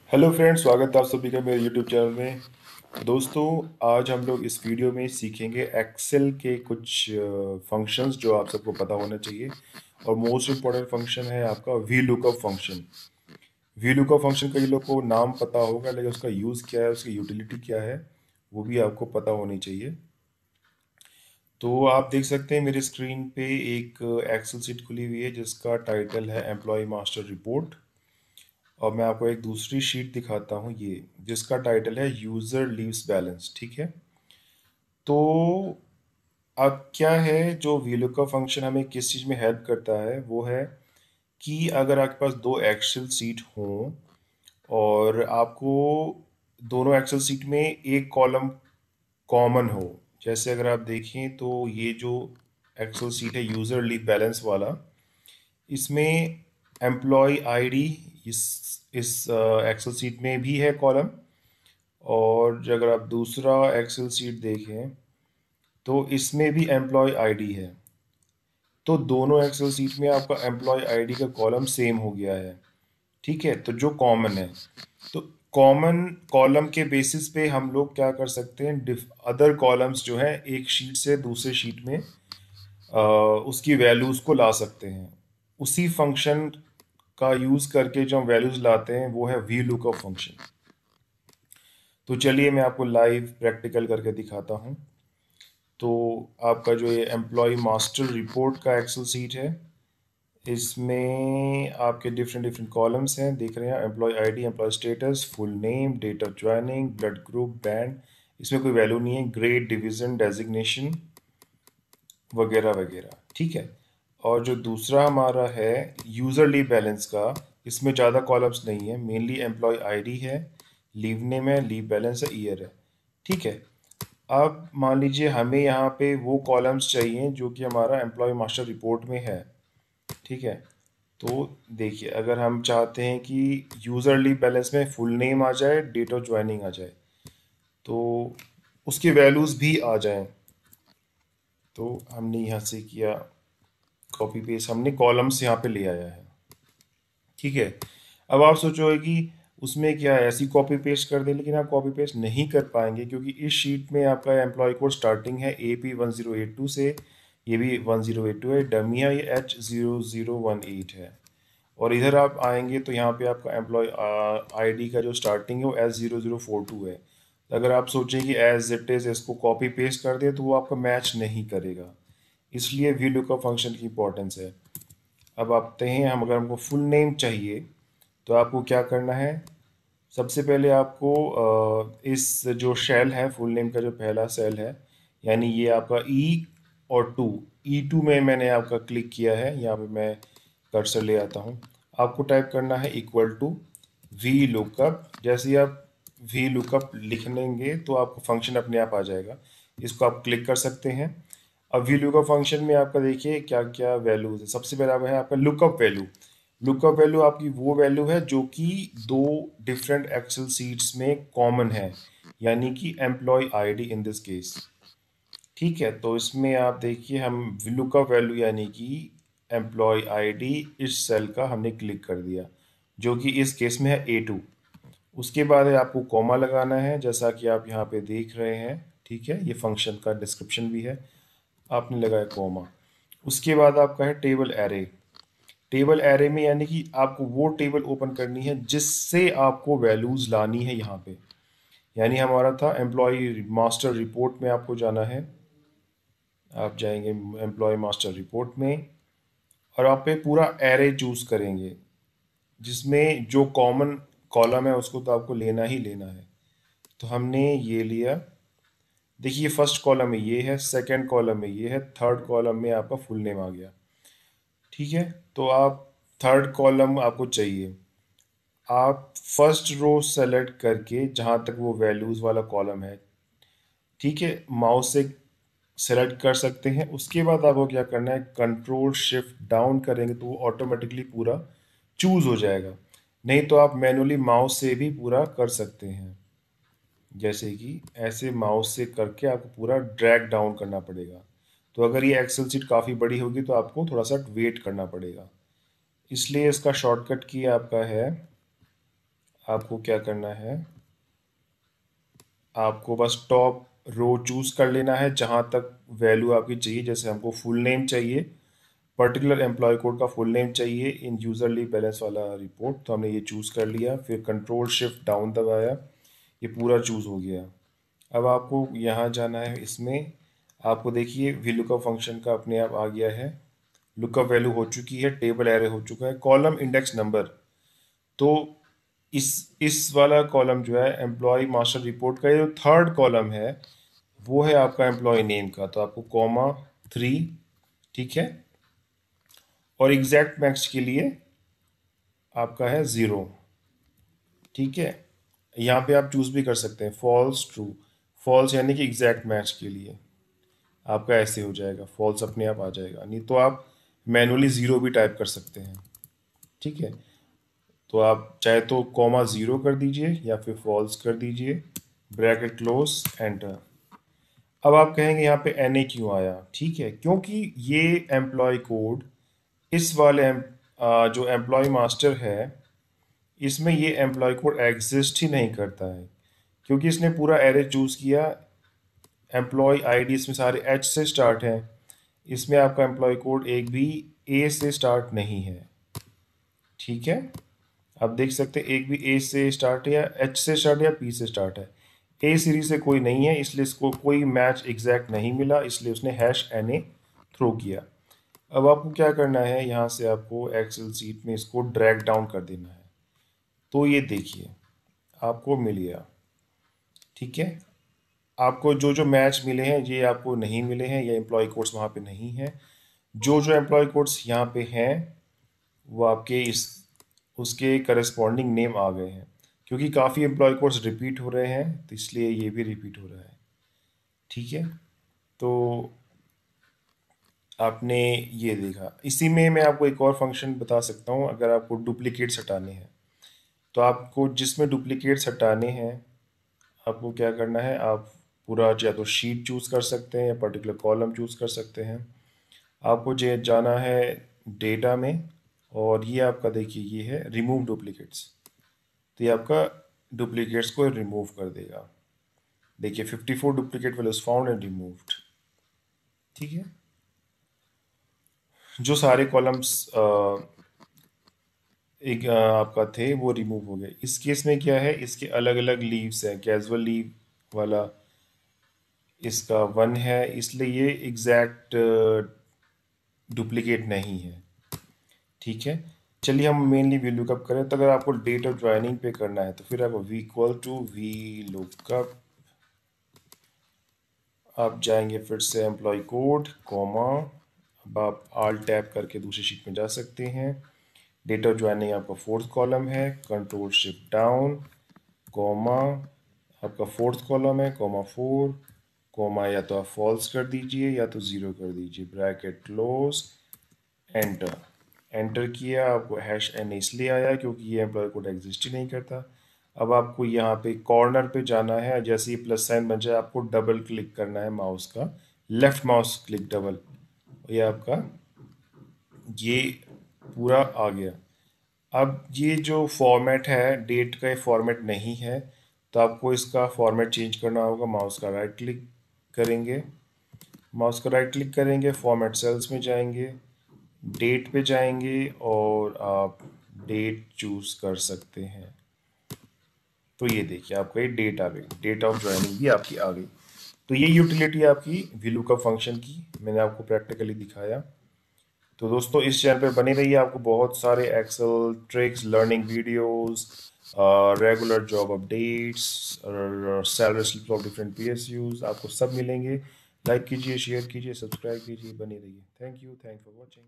Hello friends, स्वागत है आप सभी का मेरे यूट्यूब चैनल में। दोस्तों, आज हम लोग इस वीडियो में सीखेंगे एक्सेल के कुछ फंक्शंस जो आप सबको पता होना चाहिए। और मोस्ट इम्पॉर्टेंट फंक्शन है आपका V lookup function. V lookup function कई लोग को नाम पता होगा, लेकिन उसका यूज़ क्या है, उसकी यूटिलिटी क्या है, वो भी आपको पता होनी चाहिए। तो आप देख सकते हैं मेरे स्क्रीन पे एक एक्सेल शीट खुली हुई है जिसका टाइटल है एम्प्लॉय मास्टर रिपोर्ट। और मैं आपको एक दूसरी शीट दिखाता हूँ, ये जिसका टाइटल है यूजर लीव्स बैलेंस। ठीक है। तो अब क्या है, जो VLOOKUP फंक्शन हमें किस चीज़ में हेल्प करता है वो है कि अगर आपके पास दो एक्सेल सीट हों और आपको दोनों एक्सेल सीट में एक कॉलम कॉमन हो। जैसे अगर आप देखें तो ये जो एक्सेल सीट है यूज़र लीव बैलेंस वाला, इसमें एम्प्लॉय आईडी इस इस एक्सेल सीट में भी है कॉलम। और अगर आप दूसरा एक्सेल सीट देखें तो इसमें भी एम्प्लॉय आईडी है। तो दोनों एक्सेल सीट में आपका एम्प्लॉय आईडी का कॉलम सेम हो गया है। ठीक है, तो जो कॉमन है, तो कॉमन कॉलम के बेसिस पे हम लोग क्या कर सकते हैं, अदर कॉलम्स जो है एक शीट से दूसरे शीट में उसकी वैल्यूज़ को ला सकते हैं। उसी फंक्शन का यूज़ करके जो हम वैल्यूज़ लाते हैं वो है वी लुकअप फंक्शन। तो चलिए मैं आपको लाइव प्रैक्टिकल करके दिखाता हूँ। तो आपका जो ये एम्प्लॉय मास्टर रिपोर्ट का एक्सेल सीट है, इसमें आपके डिफरेंट डिफरेंट कॉलम्स हैं, देख रहे हैं। Employee ID, employee status, full name, date of joining, blood group, band, इसमें कोई वैल्यू नहीं है, ग्रेड, डिवीजन, डेजिग्नेशन वगैरह वगैरह। ठीक है। और जो दूसरा हमारा है यूज़र लीव बैलेंस का, इसमें ज़्यादा कॉलम्स नहीं है, मेनली एम्प्लॉय आईडी है, लीव नेम है, लीव बैलेंस है, ईयर है। ठीक है। अब मान लीजिए हमें यहाँ पे वो कॉलम्स चाहिए जो कि हमारा एम्प्लॉय मास्टर रिपोर्ट में है। ठीक है। तो देखिए, अगर हम चाहते हैं कि यूज़र लीव बैलेंस में फुल नेम आ जाए, डेट ऑफ ज्वाइनिंग आ जाए, तो उसकी वैल्यूज़ भी आ जाएं, तो हमने यहाँ से किया कॉपी पेस्ट, हमने कॉलम्स यहाँ पे ले आया है। ठीक है। अब आप सोचोगे कि उसमें क्या है, ऐसी कॉपी पेस्ट कर दें, लेकिन आप कॉपी पेस्ट नहीं कर पाएंगे क्योंकि इस शीट में आपका एम्प्लॉय कोड स्टार्टिंग है AP1082 से, ये भी 1082 है, डमी है, ये H0018 है। और इधर आप आएंगे तो यहाँ पे आपका एम्प्लॉय आईडी का जो स्टार्टिंग है वो S0042 है। तो अगर आप सोचें कि एज इट इज़ इसको कॉपी पेस्ट कर दे तो वो आपका मैच नहीं करेगा। इसलिए वी लुकअप फंक्शन की इंपॉर्टेंस है। अब आते हैं, हम अगर हमको फुल नेम चाहिए तो आपको क्या करना है। सबसे पहले आपको इस जो शेल है, फुल नेम का जो पहला सेल है, यानी ये आपका E और 2, E2 में मैंने आपका क्लिक किया है, यहाँ पे मैं कर्सर ले आता हूँ। आपको टाइप करना है इक्वल टू वी लुकअप। जैसे ही आप वी लुकअप लिख लेंगे तो आपको फंक्शन अपने आप आ जाएगा। इसको आप क्लिक कर सकते हैं। अब वी लुकअप फंक्शन में आपका देखिए क्या क्या वैल्यूज है। सबसे पहला है आपका लुकअप वैल्यू। लुकअप वैल्यू आपकी वो वैल्यू है जो कि दो डिफरेंट एक्सेल सीट्स में कॉमन है, यानी कि employee ID in this case. ठीक है। तो इसमें आप देखिए, हम लुकअप वैल्यू यानी कि एम्प्लॉय आईडी, इस सेल का हमने क्लिक कर दिया, जो कि इस केस में है A2। उसके बाद है आपको कॉमा लगाना है, जैसा कि आप यहाँ पे देख रहे हैं। ठीक है, ये फंक्शन का डिस्क्रिप्शन भी है, आपने लगाया कॉमा। उसके बाद आपका है टेबल एरे। टेबल एरे में यानी कि आपको वो टेबल ओपन करनी है जिससे आपको वैल्यूज लानी है यहाँ पे। यानी हमारा था एम्प्लॉय मास्टर रिपोर्ट में, आपको जाना है। आप जाएंगे एम्प्लॉय मास्टर रिपोर्ट में और आप पे पूरा एरे चूज करेंगे जिसमें जो कॉमन कॉलम है उसको तो आपको लेना ही लेना है। तो हमने ये लिया। देखिए, फर्स्ट कॉलम में ये है, सेकंड कॉलम में ये है, थर्ड कॉलम में आपका फुल नेम आ गया। ठीक है। तो आप थर्ड कॉलम आपको चाहिए, आप फर्स्ट रो सेलेक्ट करके जहाँ तक वो वैल्यूज़ वाला कॉलम है, ठीक है, माउस से सेलेक्ट कर सकते हैं। उसके बाद आपको क्या करना है, कंट्रोल शिफ्ट डाउन करेंगे तो वो ऑटोमेटिकली पूरा चूज हो जाएगा। नहीं तो आप मैनुअली माउस से भी पूरा कर सकते हैं, जैसे कि ऐसे माउस से करके आपको पूरा ड्रैग डाउन करना पड़ेगा। तो अगर ये एक्सेल सीट काफ़ी बड़ी होगी तो आपको थोड़ा सा वेट करना पड़ेगा। इसलिए इसका शॉर्टकट की आपका है, आपको क्या करना है, आपको बस टॉप रो चूज कर लेना है जहां तक वैल्यू आपकी चाहिए। जैसे हमको फुल नेम चाहिए, पर्टिकुलर एम्प्लॉय कोड का फुल नेम चाहिए इन यूजर लीव बैलेंस वाला रिपोर्ट, तो हमने ये चूज कर लिया। फिर कंट्रोल शिफ्ट डाउन दबाया, ये पूरा चूज हो गया। अब आपको यहाँ जाना है, इसमें आपको देखिए वी लुकअप फंक्शन का अपने आप आ गया है, लुकअप वैल्यू हो चुकी है, टेबल एरे हो चुका है, कॉलम इंडेक्स नंबर। तो इस वाला कॉलम जो है एम्प्लॉय मास्टर रिपोर्ट का, ये जो थर्ड कॉलम है वो है आपका एम्प्लॉय नेम का, तो आपको कॉमा 3, ठीक है। और एग्जैक्ट मैच के लिए आपका है 0, ठीक है। यहाँ पे आप चूज भी कर सकते हैं फॉल्स ट्रू, फॉल्स यानी कि एग्जैक्ट मैच के लिए आपका ऐसे हो जाएगा, फॉल्स अपने आप आ जाएगा, नहीं तो आप मैनुअली 0 भी टाइप कर सकते हैं, ठीक है। तो आप चाहे तो कॉमा 0 कर दीजिए या फिर फॉल्स कर दीजिए, ब्रैकेट क्लोज, एंटर। अब आप कहेंगे यहाँ पे एन ए क्यों आया, ठीक है, क्योंकि ये एम्प्लॉय कोड इस वाले जो एम्प्लॉय मास्टर है इसमें ये एम्प्लॉय कोड एग्जिस्ट ही नहीं करता है, क्योंकि इसने पूरा एरे चूज किया। एम्प्लॉय आईडी इसमें सारे एच से स्टार्ट हैं, इसमें आपका एम्प्लॉय कोड एक भी ए से स्टार्ट नहीं है, ठीक है। आप देख सकते हैं एक भी ए से स्टार्ट है या एच से स्टार्ट या पी से स्टार्ट है, ए सीरीज से कोई नहीं है, इसलिए इसको कोई मैच एग्जैक्ट नहीं मिला, इसलिए उसने हैश एन ए थ्रो किया। अब आपको क्या करना है, यहाँ से आपको एक्सेल सीट में इसको ड्रैग डाउन कर देना है। तो ये देखिए आपको मिल गया, ठीक है। आपको जो जो मैच मिले हैं ये आपको नहीं मिले हैं, ये एम्प्लॉय कोड्स वहाँ पे नहीं है। जो जो एम्प्लॉय कोड्स यहाँ पे हैं वो आपके इस उसके करस्पॉन्डिंग नेम आ गए हैं, क्योंकि काफ़ी एम्प्लॉय कोड्स रिपीट हो रहे हैं तो इसलिए ये भी रिपीट हो रहा है, ठीक है। तो आपने ये देखा, इसी में मैं आपको एक और फंक्शन बता सकता हूँ। अगर आपको डुप्लीकेट्स हटाने हैं तो आपको जिसमें डुप्लीकेट्स हटाने हैं आपको क्या करना है, आप पूरा या तो शीट चूज कर सकते हैं या पर्टिकुलर कॉलम चूज कर सकते हैं। आपको जो जाना है डेटा में, और ये आपका देखिए ये है रिमूव डुप्लीकेट्स, तो ये आपका डुप्लीकेट्स को रिमूव कर देगा। देखिए 54 duplicate values found and removed, ठीक है। जो सारे कॉलम्स एक आपका थे वो रिमूव हो गए। इस केस में क्या है, इसके अलग अलग लीव्स हैं, कैजुअल लीव वाला इसका 1 है, इसलिए ये एग्जैक्ट डुप्लीकेट नहीं है, ठीक है। चलिए हम मेनली वी लुकअप करें, तो अगर आपको डेट ऑफ ज्वाइनिंग पे करना है तो फिर आपको V equal to V lookup, आप जाएंगे फिर से एम्प्लॉय कोड कॉमा, अब आप आल टैप करके दूसरी शीट में जा सकते हैं। डेट ऑफ ज्वाइनिंग आपका फोर्थ कॉलम है, कंट्रोल शिफ्ट डाउन कॉमा, आपका फोर्थ कॉलम है कॉमा 4 कॉमा, या तो आप फॉल्स कर दीजिए या तो 0 कर दीजिए, ब्रैकेट क्लोज, एंटर। एंटर किया, आपको हैश एन इसलिए आया क्योंकि ये एम्प्लॉय कोड एग्जिस्ट ही नहीं करता। अब आपको यहाँ पे कॉर्नर पे जाना है, जैसे ही प्लस साइन बन जाए आपको डबल क्लिक करना है माउस का, लेफ्ट माउस क्लिक डबल, ये आपका ये पूरा आ गया। अब ये जो फॉर्मेट है डेट का, ये फॉर्मेट नहीं है, तो आपको इसका फॉर्मेट चेंज करना होगा। माउस का राइट क्लिक करेंगे, माउस का राइट क्लिक करेंगे, फॉर्मेट सेल्स में जाएंगे, डेट पे जाएंगे और आप डेट चूज कर सकते हैं। तो ये देखिए आपका ये डेट आ गई, डेट ऑफ ज्वाइनिंग भी आपकी आ गई। तो ये यूटिलिटी आपकी VLOOKUP फंक्शन की मैंने आपको प्रैक्टिकली दिखाया। तो दोस्तों इस चैनल पे बने रहिए, आपको बहुत सारे Excel tricks, learning videos, regular job updates और salary slip of different PSUs आपको सब मिलेंगे। लाइक कीजिए, शेयर कीजिए, सब्सक्राइब कीजिए, बने रहिए। Thank you for watching.